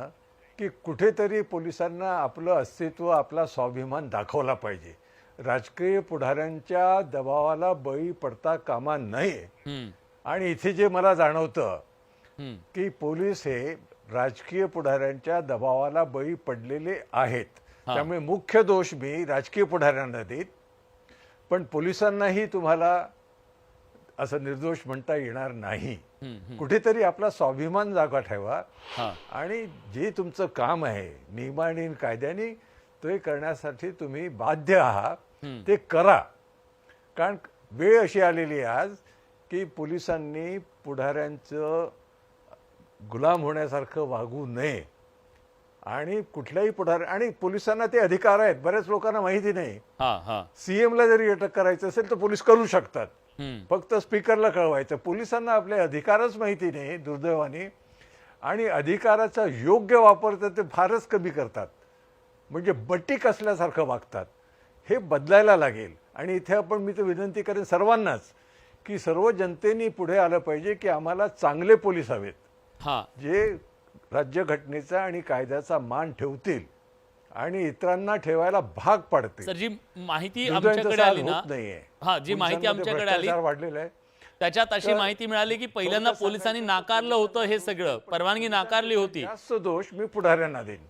की कुठेतरी पोलिसांना आपलं अस्तित्व, आपला स्वाभिमान दाखवला पाहिजे. राजकीय पुढाऱ्यांच्या दबावाला बळी पडता कामा नये. आणि इथे जे मला जाणवतं की पोलीस हे राजकीय पुढाऱ्यांच्या दबावाला बळी पडलेले आहेत. त्यामुळे मुख्य दोष मी राजकीय पुढाऱ्यांना देत, पण पोलिसांनाही तुम्हाला असं निर्दोष म्हणता येणार नाही. कुठेतरी आपला स्वाभिमान जागा ठेवा आणि जे तुमचं काम आहे नियमाने कायद्याने ते करण्यासाठी तुम्ही बाध्य आहात ते करा. कारण वेळ अशी आलेली आहे आज की पोलिसांनी पुढाऱ्यांचं गुलाम होण्यासारखं वागू नये. आणि कुठल्याही पुढारी, आणि पोलिसांना ते अधिकार आहेत, बऱ्याच लोकांना माहिती नाही. सीएमला जरी अटक करायचं असेल तर पोलीस करू शकतात, फक्त स्पीकरला कळवायचं. पोलिसांना आपले अधिकारच माहिती नाही दुर्दैवाने, आणि अधिकाराचा योग्य वापर तर ते फारच कमी करतात. म्हणजे बट्टी असल्यासारखं वागतात. हे बदलायला लागेल. आणि इथे आपण मी तर विनंती करेन सर्वांनाच की सर्व जनतेने पुढे आलं पाहिजे की आम्हाला चांगले पोलीस हवेत, जे राज्यघटनेचा आणि कायद्याचा मान ठेवतील आणि इतरांना ठेवायला भाग पाडतील. सर, जी माहिती आमच्याकडे आली ना, जी माहिती आमच्याकडे आली वाढलेलं आहे, त्याच्यात अशी माहिती मिळाली की पहिल्यांदा पोलिसांनी नाकारलं होतं हे सगळं, परवानगी नाकारली होती. जास्त दोष मी पुढाऱ्यांना देईन.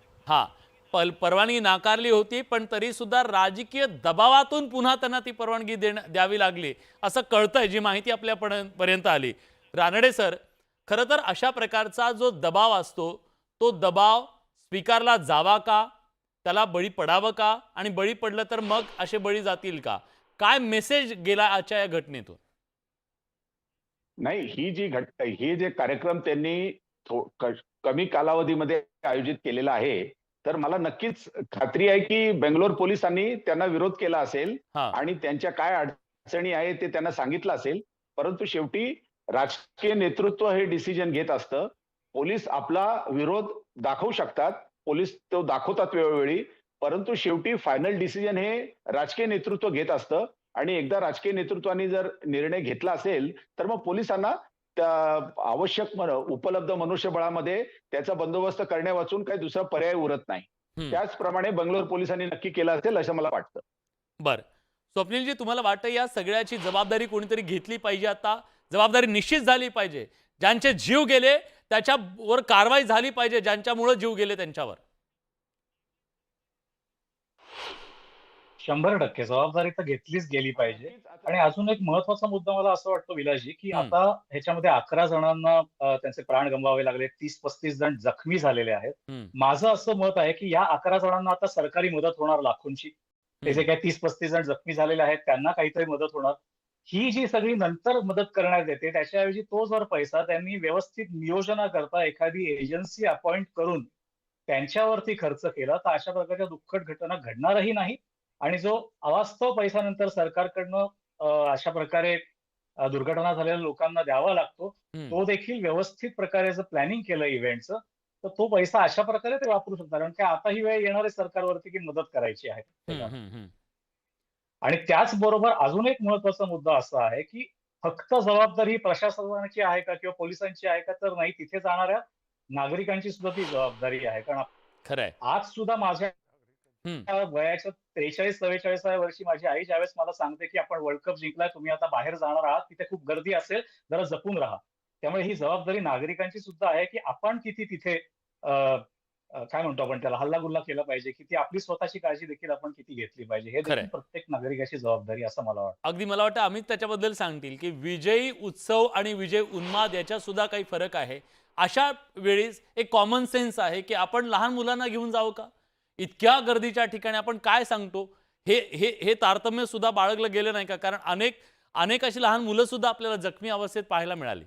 परवानगी नाकारली होती, पण तरी सुद्धा राजकीय दबावातून पुन्हा त्यांना ती परवानगी द्यावी लागली असं कळतंय, जी माहिती आपल्यापर्यंत आली. रानडे सर, खरं तर अशा प्रकारचा जो दबाव असतो तो दबाव स्वीकारला जावा का, त्याला बळी पडावं का, आणि बळी पडलं तर मग असे बळी जातील का? काय मेसेज गेला आजच्या या घटनेतून? नाही, ही जे कार्यक्रम त्यांनी कमी कालावधीमध्ये आयोजित केलेला आहे, तर मला नक्कीच खात्री आहे की बेंगलोर पोलिसांनी त्यांना विरोध केला असेल आणि त्यांच्या काय अडचणी आहे ते त्यांना सांगितलं असेल. परंतु शेवटी राजकीय नेतृत्व हे डिसिजन घेत असतं. पोलीस आपला विरोध दाखवू शकतात, पोलीस तो दाखवतात वेळोवेळी, परंतु शेवटी फायनल डिसिजन हे राजकीय नेतृत्व घेत असतं. आणि एकदा राजकीय नेतृत्वाने जर निर्णय घेतला असेल तर मग पोलिसांना त्या आवश्यक उपलब्ध मनुष्यबळामध्ये त्याचा बंदोबस्त करण्या वाचून काही दुसरा पर्याय उरत नाही. त्याचप्रमाणे बेंगलोर पोलिसांनी नक्की केलं असेल असं मला वाटतं. बरं स्वप्नीलजी, तुम्हाला वाटतं या सगळ्याची जबाबदारी कोणीतरी घेतली पाहिजे? आता जबाबदारी निश्चित झाली पाहिजे. ज्यांचे जीव गेले त्याच्यावर कारवाई झाली पाहिजे ज्यांच्यामुळे जीव गेले त्यांच्यावर. 100% जबाबदारी तर घेतलीच गेली पाहिजे. आणि अजून एक महत्वाचा मुद्दा मला असं वाटतं विलासजी, की आता ह्याच्यामध्ये 11 जणांना त्यांचे प्राण गमवावे लागले, 30-35 जण जखमी झालेले आहेत. माझं असं मत आहे की या 11 जणांना आता सरकारी मदत होणार लाखोंची. ते जे काही 30-35 जण जखमी झालेले आहेत त्यांना काहीतरी मदत होणार. ही जी सगळी नंतर मदत करण्यात येते त्याच्याऐवजी तो जर पैसा त्यांनी व्यवस्थित नियोजनाकरता एखादी एजन्सी अपॉइंट करून त्यांच्यावरती खर्च केला तर अशा प्रकारच्या दुःखद घटना घडणारही नाही. आणि जो अवास्तव पैसा नंतर सरकारकडनं अशा प्रकारे दुर्घटना झालेल्या लोकांना द्यावा लागतो, तो देखील व्यवस्थित प्रकारे जर प्लॅनिंग केलं इव्हेंटचं तर तो पैसा अशा प्रकारे ते वापरू शकतात. कारण की आता ही वेळ येणार आहे सरकारवरती की मदत करायची आहे. आणि त्याचबरोबर अजून एक महत्वाचा मुद्दा असा आहे की फक्त जबाबदारी प्रशासनाची आहे का किंवा पोलिसांची आहे का, तर नाही, तिथे जाणाऱ्या नागरिकांची सुद्धा ती जबाबदारी आहे. कारण खरंय. आज सुद्धा माझ्या वयाच्या 43-44व्या वर्षी माझी आई ज्यावेळेस मला सांगते की आपण वर्ल्ड कप जिंकलाय, तुम्ही आता बाहेर जाणार आहात, तिथे खूप गर्दी असेल, जरा जपून राहा. त्यामुळे ही जबाबदारी नागरिकांची सुद्धा आहे की आपण किती तिथे काय म्हणतो आपण त्याला, हल्लागुल्ला केला पाहिजे, की ती आपली स्वतःची काळजी देखील आपण किती घेतली पाहिजे, हे देखील प्रत्येक नागरिकाची जबाबदारी असं मला वाटतं. अगदी मला वाटतं अमित त्याच्याबद्दल सांगतील की विजयी उत्सव आणि विजय उन्माद याच्यात सुद्धा काही फरक आहे. अशा वेळेस एक कॉमन सेन्स आहे की आपण लहान मुलांना घेऊन जावं का इतक्या गर्दीच्या ठिकाणी, आपण काय सांगतो हे हे हे तारतम्य सुद्धा बाळगलं गेलं नाही का? कारण अनेक अशी लहान मुलं सुद्धा आपल्याला जखमी अवस्थेत पाहायला मिळाली.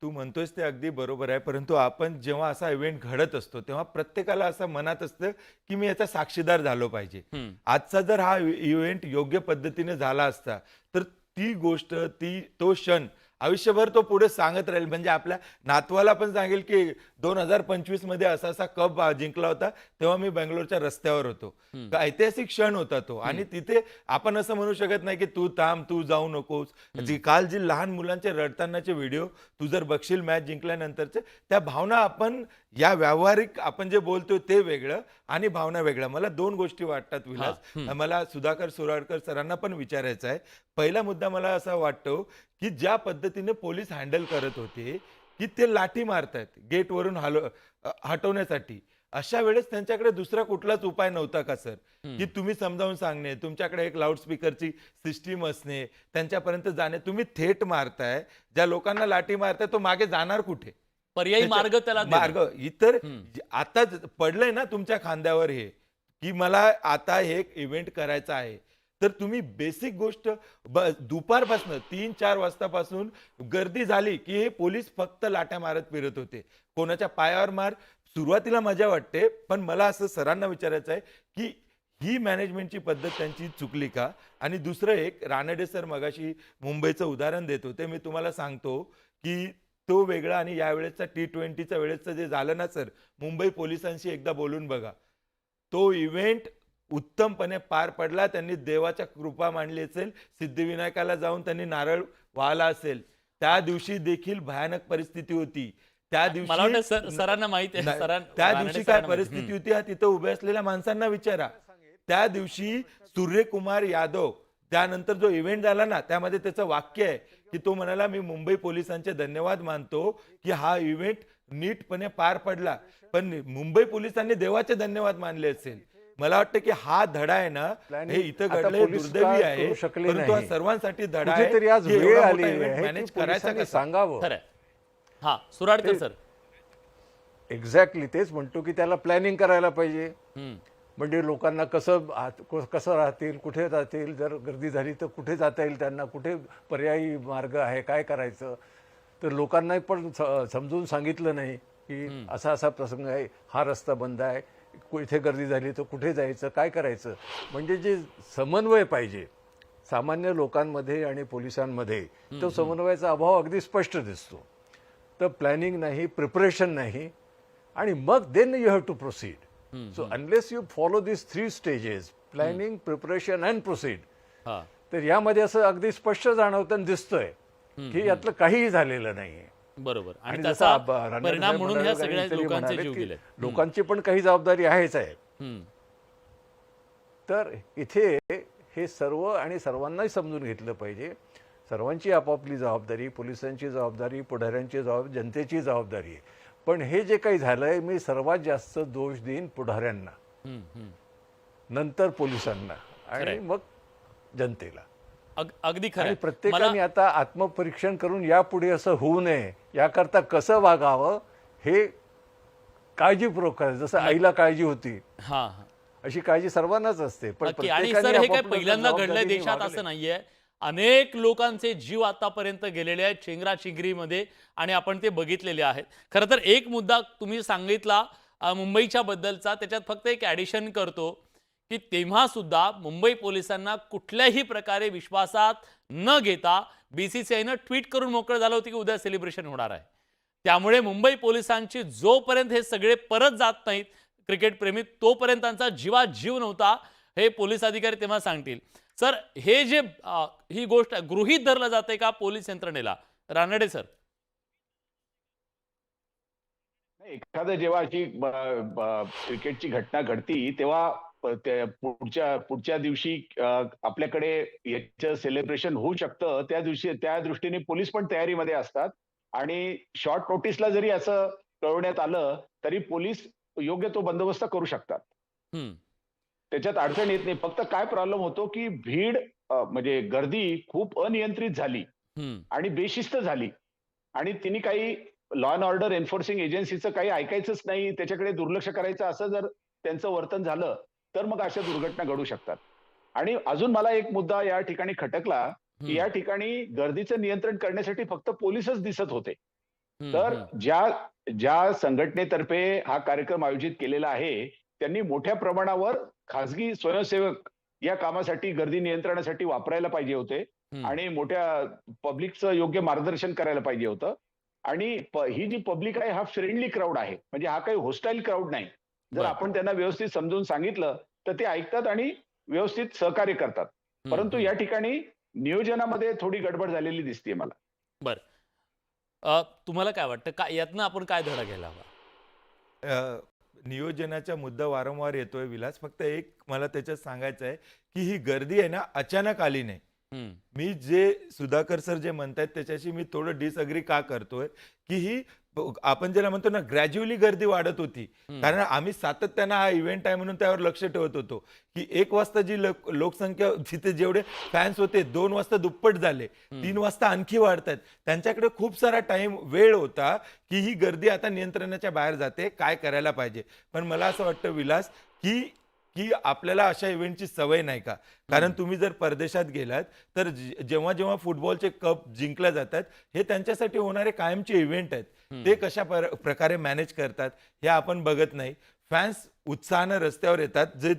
तू म्हणतोयस ते अगदी बरोबर आहे, परंतु आपण जेव्हा असा इव्हेंट घडत असतो तेव्हा प्रत्येकाला असं मनात असतं की मी याचा साक्षीदार झालो पाहिजे. आजचा जर हा इव्हेंट योग्य पद्धतीने झाला असता तर ती गोष्ट तो क्षण आयुष्यभर तो पुढे सांगत राहील. म्हणजे आपल्या नातवाला पण सांगेल की 2025 मध्ये असा असा कप जिंकला होता, तेव्हा मी बेंगलोरच्या रस्त्यावर होतो. ऐतिहासिक क्षण होता तो. आणि तिथे आपण असं म्हणू शकत नाही की तू थांब, तू जाऊ नकोस. काल जी लहान मुलांचे रडतानाचे व्हिडिओ तू जर बघशील मॅच जिंकल्यानंतरचे, त्या भावना आपण या व्यावहारिक आपण जे बोलतोय ते वेगळं आणि भावना वेगळं. मला 2 गोष्टी वाटतात विलास. मला सुधाकर सुराडकर सरांना पण विचारायचं आहे. पहिला मुद्दा मला असा वाटतो की ज्या पद्धतीने पोलीस हँडल करत होते की ते लाठी मारतात गेटवरून हटवण्यासाठी, अशा वेळेस त्यांच्याकडे दुसरा कुठलाच उपाय नव्हता का सर? की तुम्ही समजावून सांगणे, तुमच्याकडे एक लाऊडस्पीकरची सिस्टीम असणे, त्यांच्यापर्यंत जाणे. तुम्ही थेट मारताय, ज्या लोकांना लाठी मारताय तो मागे जाणार कुठे? पर्यायी मार्ग त्याला मार्ग इतर आता पडलंय ना तुमच्या खांद्यावर हे की मला आता हे एक इव्हेंट करायचा आहे, तर तुम्ही बेसिक गोष्ट दुपारपासून 3-4 वाजतापासून गर्दी झाली की हे पोलीस फक्त लाट्या मारत फिरत होते. कोणाच्या पायावर मार. सुरुवातीला मजा वाटते, पण मला असं सरांना विचारायचं आहे की ही मॅनेजमेंटची पद्धत त्यांची चुकली का? आणि दुसरं एक रानडे सर मगाशी मुंबईचं उदाहरण देत होते, मी तुम्हाला सांगतो की तो वेगळा आणि यावेळेसचा T20च्या वेळेसचं जे झालं ना सर, मुंबई पोलिसांशी एकदा बोलून बघा. तो इव्हेंट उत्तमपणे पार पडला. त्यांनी देवाच्या कृपा मांडली असेल, सिद्धिविनायकाला जाऊन त्यांनी नारळ वाहला असेल. त्या दिवशी देखील भयानक परिस्थिती होती. त्या दिवशी सरांना माहिती आहे, त्या दिवशी काय परिस्थिती होती हा तिथं उभे असलेल्या माणसांना विचारा. त्या दिवशी सूर्यकुमार यादव त्यानंतर जो इव्हेंट झाला ना, त्यामध्ये त्याचं वाक्य आहे की तो म्हणाला, मी मुंबई पोलिसांचे धन्यवाद मानतो की हा इव्हेंट नीटपणे पार पडला. पण मुंबई पोलिसांनी देवाचे धन्यवाद मानले असेल. मला वाटतं की हा धडा आहे ना, हे इथं घडले दुर्दैवी आहे, परंतु हा सर्वांसाठी धडा आहे. तरी आज वेळ आली आहे मॅनेज करायचं सांगावं. हा सुराडकर सर एक्झॅक्टली तेच म्हणतो की त्याला प्लॅनिंग करायला पाहिजे. म्हणजे लोकांना कसं राहतील, कुठे राहतील, जर गर्दी झाली तर कुठे जाता येईल त्यांना, कुठे पर्यायी मार्ग आहे, काय करायचं. तर लोकांना पण समजून सांगितलं नाही की असा असा प्रसंग आहे, हा रस्ता बंद आहे, इथे गर्दी झाली तर कुठे जायचं, काय करायचं. म्हणजे जे समन्वय पाहिजे सामान्य लोकांमध्ये आणि पोलिसांमध्ये, तो समन्वयाचा अभाव अगदी स्पष्ट दिसतो. तर प्लॅनिंग नाही, प्रिपरेशन नाही, आणि मग then you have to proceed. So unless you follow these 3 stages, planning, preparation and proceed, तर यामध्ये असं अगदी स्पष्ट जाणवतं आणि दिसतंय की यातलं काहीही झालेलं नाहीये. बरोबर. आणि त्याचा परिणाम म्हणून ह्या सगळ्या लोकांचे जीव गेले. लोकांची पण काही जबाबदारी आहेच आहे. तर इथे हे सर्व आणि सर्वांनाही समजून घेतलं पाहिजे. सर्वांची आपापली जबाबदारी, पोलिसांची जबाबदारी, पुढाऱ्यांची जबाबदारी, जनतेची जबाबदारी आहे. पण हे जे काही झालंय, मी सर्वात जास्त दोष देईन पुढाऱ्यांना, नंतर पोलिसांना आणि मग जनतेला. अगदी खरं आणि आहे. प्रत्येकाने आता आत्मपरीक्षण करून यापुढे असं होऊ नये याकरता कसं वागावं हे काळजीपूर्वक करायचं. जसं आईला काळजी होती हा हा अशी काळजी सर्वांनाच असते. पण नक्की. आणि प्रत्येकाने सर, हे काय आपापल्या पहिल्यांदा घडलंय जबाबदारीने देशात वागले. असं नाहीये. अनेक लोकांचे जीव आतापर्यंत गेलेले आहेत चेंगराचेंगरीमध्ये आणि आपण ते बघितलेले आहेत. खरं तर एक मुद्दा तुम्ही सांगितला मुंबईच्या बद्दलचा, त्याच्यात फक्त एक ॲडिशन करतो की तेव्हा सुद्धा मुंबई पोलिसांना कुठल्याही प्रकारे विश्वासात न घेता BCCIनं ट्विट करून मोकळं झालं होतं की उद्या सेलिब्रेशन होणार आहे. त्यामुळे मुंबई पोलिसांची जोपर्यंत हे सगळे परत जात नाहीत क्रिकेटप्रेमी, तोपर्यंत त्यांचा जीवाजीव नव्हता, हे पोलीस अधिकारी तेव्हा सांगतील. सर, हे जे ही गोष्ट गृहीत धरलं जाते का पोलीस यंत्रणेला? रानडे सर. एखादं जेव्हा अशी क्रिकेटची घटना घडती तेव्हा पुढच्या दिवशी आपल्याकडे याचं सेलिब्रेशन होऊ शकतं. त्या दृष्टीने पोलीस पण तयारीमध्ये असतात आणि शॉर्ट नोटीसला जरी असं कळवण्यात आलं तरी पोलीस योग्य तो बंदोबस्त करू शकतात. त्याच्यात अडचण येत नाही. फक्त काय प्रॉब्लेम होतो की भीड म्हणजे गर्दी खूप अनियंत्रित झाली आणि बेशिस्त झाली आणि तिने काही लॉ अँड ऑर्डर एन्फोर्सिंग एजन्सीचं काही ऐकायचंच नाही, त्याच्याकडे दुर्लक्ष करायचं, असं जर त्यांचं वर्तन झालं तर मग अशा दुर्घटना घडू शकतात. आणि अजून मला एक मुद्दा या ठिकाणी खटकला की या ठिकाणी गर्दीचं नियंत्रण करण्यासाठी फक्त पोलीसच दिसत होते. तर ज्या संघटनेतर्फे हा कार्यक्रम आयोजित केलेला आहे त्यांनी मोठ्या प्रमाणावर खासगी स्वयंसेवक या कामासाठी, गर्दी नियंत्रणासाठी वापरायला पाहिजे होते आणि मोठ्या पब्लिकचं योग्य मार्गदर्शन करायला पाहिजे होतं. आणि ही जी पब्लिक आहे हा फ्रेंडली क्राऊड आहे, म्हणजे हा काही होस्टाईल क्राऊड नाही. जर आपण त्यांना व्यवस्थित समजून सांगितलं तर ते ऐकतात आणि व्यवस्थित सहकार्य करतात. परंतु या ठिकाणी नियोजनामध्ये थोडी गडबड झालेली दिसते मला. बरं, तुम्हाला काय वाटतं, काय यातनं आपण काय धडा घ्यायला हवा? नियोजनाचा मुद्दा वारंवार येतोय विलास. फक्त एक मला त्याच्यात सांगायचं आहे की ही गर्दी आहे ना अचानक आली नाही. मी जे सुधाकर सर जे म्हणतायत त्याच्याशी मी थोडं डिसअग्री का करतोय की ही आपण ज्याला म्हणतो ना ग्रॅज्युअली गर्दी वाढत होती. कारण आम्ही सातत्यानं हा इव्हेंट आहे म्हणून त्यावर लक्ष ठेवत होतो की 1 वाजता जी लोकसंख्या तिथे जेवढे फॅन्स होते 2 वाजता दुप्पट झाले, 3 वाजता आणखी वाढतात. त्यांच्याकडे खूप सारा वेळ होता की ही गर्दी आता नियंत्रणाच्या बाहेर जाते, काय करायला पाहिजे. पण मला असं वाटतं विलास की आपल्याला अशा इव्हेंटची सवय नाही का. कारण तुम्ही जर परदेशात गेलात तर जेव्हा जेव्हा फुटबॉलचे कप जिंकले जातात हे त्यांच्यासाठी होणारे कायमचे इव्हेंट आहेत. ते कशा प्रकारे मॅनेज करतात हे आपण बघत नाही. फॅन्स उत्साहानं रस्त्यावर येतात. जे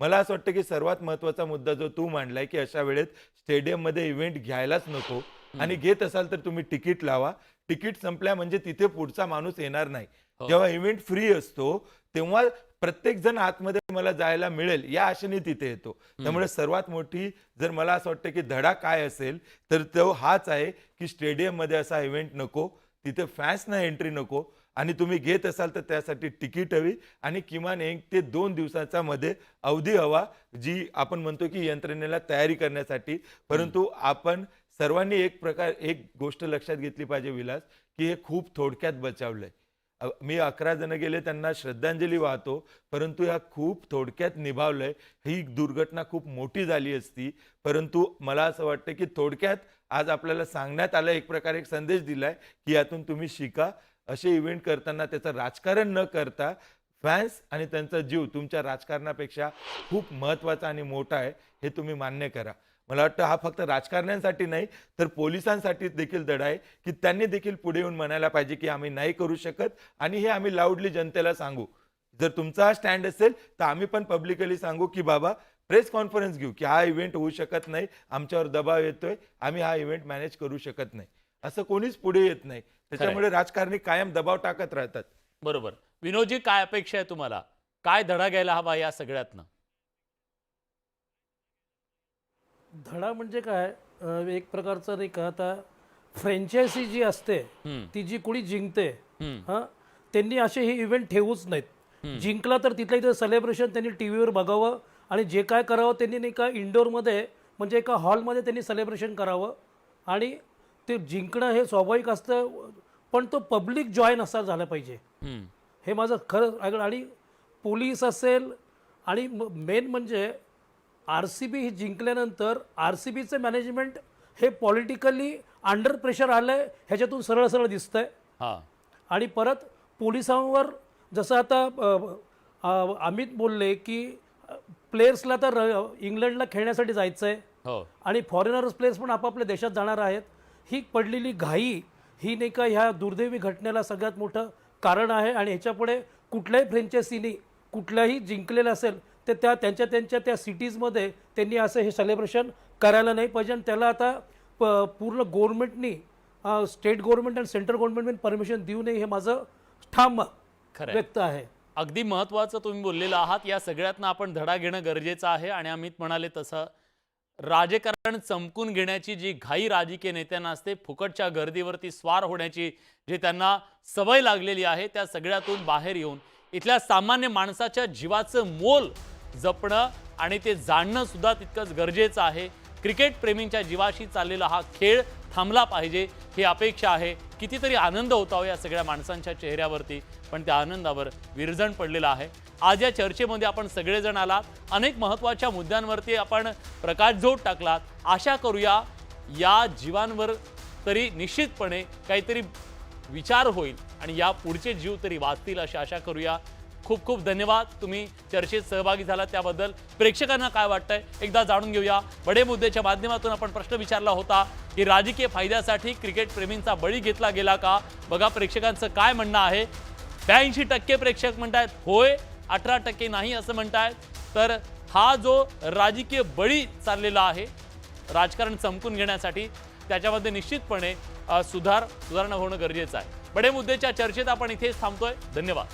मला असं वाटतं की सर्वात महत्वाचा मुद्दा जो तू मांडलाय की अशा वेळेत स्टेडियममध्ये इव्हेंट घ्यायलाच नको आणि घेत असाल तर तुम्ही तिकीट लावा. तिकीट संपल्या म्हणजे तिथे पुढचा माणूस येणार नाही. जेव्हा इव्हेंट फ्री असतो तेव्हा प्रत्येक जण आतमध्ये मला जायला मिळेल या आशेने तिथे येतो. त्यामुळे सर्वात मोठी जर मला असं वाटतं की धडा काय असेल तर तो हाच आहे की स्टेडियममध्ये असा इव्हेंट नको, तिथे फॅन्सना एंट्री नको आणि तुम्ही घेत असाल तर त्यासाठी तिकीट हवी आणि किमान 1 ते 2 दिवसाचा मध्ये अवधी हवा, जी आपण म्हणतो की यंत्रणेला तयारी करण्यासाठी. परंतु आपण सर्वांनी एक गोष्ट लक्षात घेतली पाहिजे विलास की हे खूप थोडक्यात बचावलंय. मी 11 जण गेले त्यांना श्रद्धांजली वाहतो, परंतु या खूप थोडक्यात निभावलंय. ही दुर्घटना खूप मोठी झाली असती. परंतु मला असं वाटतं की थोडक्यात आज आपल्याला सांगण्यात आलं, एक प्रकारे एक संदेश दिलाय की यातून तुम्ही शिका. असे इव्हेंट करताना त्याचं राजकारण न करता फॅन्स आणि त्यांचा जीव तुमच्या राजकारणापेक्षा खूप महत्त्वाचा आणि मोठा आहे हे तुम्ही मान्य करा. मला वाटतं हा फक्त राजकारण्यांसाठी नाही तर पोलिसांसाठी देखील धडा आहे की त्यांनी देखील पुढे येऊन म्हणायला पाहिजे की आम्ही नाही करू शकत आणि हे आम्ही लाऊडली जनतेला सांगू. जर तुमचा हा स्टँड असेल तर आम्ही पण पब्लिकली सांगू की बाबा प्रेस कॉन्फरन्स घेऊ की हा इव्हेंट होऊ शकत नाही, आमच्यावर दबाव येतोय, आम्ही हा इव्हेंट मॅनेज करू शकत नाही. असं कोणीच पुढे येत नाही. त्याच्यामुळे राजकारणी कायम दबाव टाकत राहतात. बरोबर. विनोदजी, काय अपेक्षा आहे तुम्हाला? काय धडा घ्यायला हवा या सगळ्यातनं? धडा म्हणजे काय, एक प्रकारचं नाही का, आता फ्रँचायझी जी असते ती जी कोणी जिंकते हां, त्यांनी असे हे इव्हेंट ठेवूच नाहीत. जिंकला तर तिथल्या इथं सेलिब्रेशन त्यांनी टी व्हीवर बघावं आणि जे काय करावं त्यांनी नाही का इंडोरमध्ये म्हणजे एका हॉलमध्ये त्यांनी सेलिब्रेशन करावं आणि ते जिंकणं हे स्वाभाविक असतं, पण तो पब्लिक जॉईन असा झाला पाहिजे. हे माझं खरं. आणि पोलीस असेल आणि मेन म्हणजे RCB ही जिंकल्यानंतर RCBचं मॅनेजमेंट हे पॉलिटिकली अंडर प्रेशर आलंय, ह्याच्यातून सरळ सरळ दिसतंय. आणि परत पोलिसांवर जसं आता अमित बोलले की प्लेयर्सला तर इंग्लंडला खेळण्यासाठी जायचं आहे आणि फॉरेनर्स प्लेयर्स पण आपापल्या देशात जाणार आहेत. ही पडलेली घाई ही नाही का ह्या दुर्दैवी घटनेला सगळ्यात मोठं कारण आहे. आणि ह्याच्यापुढे कुठल्याही फ्रँचायझीनी कुठल्याही जिंकलेलं असेल तर त्यांच्या त्या सिटीजमध्ये त्यांनी असं हे सेलिब्रेशन करायला नाही पाहिजे. आणि त्याला आता पूर्ण गव्हर्नमेंटनी स्टेट गव्हर्नमेंट आणि सेंट्रल गव्हर्नमेंटने परमिशन देऊ नये, हे माझं ठाम व्यक्त आहे. अगदी महत्त्वाचं तुम्ही बोललेलं आहात. या सगळ्यातनं आपण धडा घेणं गरजेचं आहे. आणि अमित म्हणाले तसं राजकारण चमकून घेण्याची जी घाई राजकीय नेत्यांना असते, फुकटच्या गर्दीवरती स्वार होण्याची जे त्यांना सवय लागलेली आहे, त्या सगळ्यातून बाहेर येऊन इथल्या सामान्य माणसाच्या जीवाचं मोल जपणं आणि ते जाणणं सुद्धा तितकंच गरजेचं आहे. क्रिकेट प्रेमींच्या जीवाशी चाललेला हा खेळ थांबला पाहिजे ही अपेक्षा आहे. कितीतरी आनंद होता या सगळ्या माणसांच्या चेहऱ्यावरती, पण त्या आनंदावर विरजण पडलेलं आहे. आज या चर्चेमध्ये आपण सगळेजण आलात, अनेक महत्त्वाच्या मुद्द्यांवरती आपण प्रकाशझोत टाकलात. आशा करूया या जीवांवर तरी निश्चितपणे काहीतरी विचार होईल आणि या पुढचे जीव तरी वाचतील अशी आशा करूया. खूप खूप धन्यवाद, तुम्ही चर्चेत सहभागी झालात त्याबद्दल. प्रेक्षकांना काय वाटतंय एकदा जाणून घेऊया. बडे मुद्द्याच्या माध्यमातून आपण प्रश्न विचारला होता की राजकीय फायद्यासाठी क्रिकेट प्रेमींचा बळी घेतला गेला का. बघा प्रेक्षकांचं काय म्हणणं आहे. 82% प्रेक्षक म्हणतायत होय, 18% नाही असं म्हणतायत. तर हा जो राजकीय बळी चाललेला आहे राजकारण चमकून घेण्यासाठी, त्याच्यामध्ये निश्चितपणे सुधारणा होणं गरजेचं आहे. बडे मुद्द्याच्या चर्चेत आपण इथेच थांबतोय. धन्यवाद.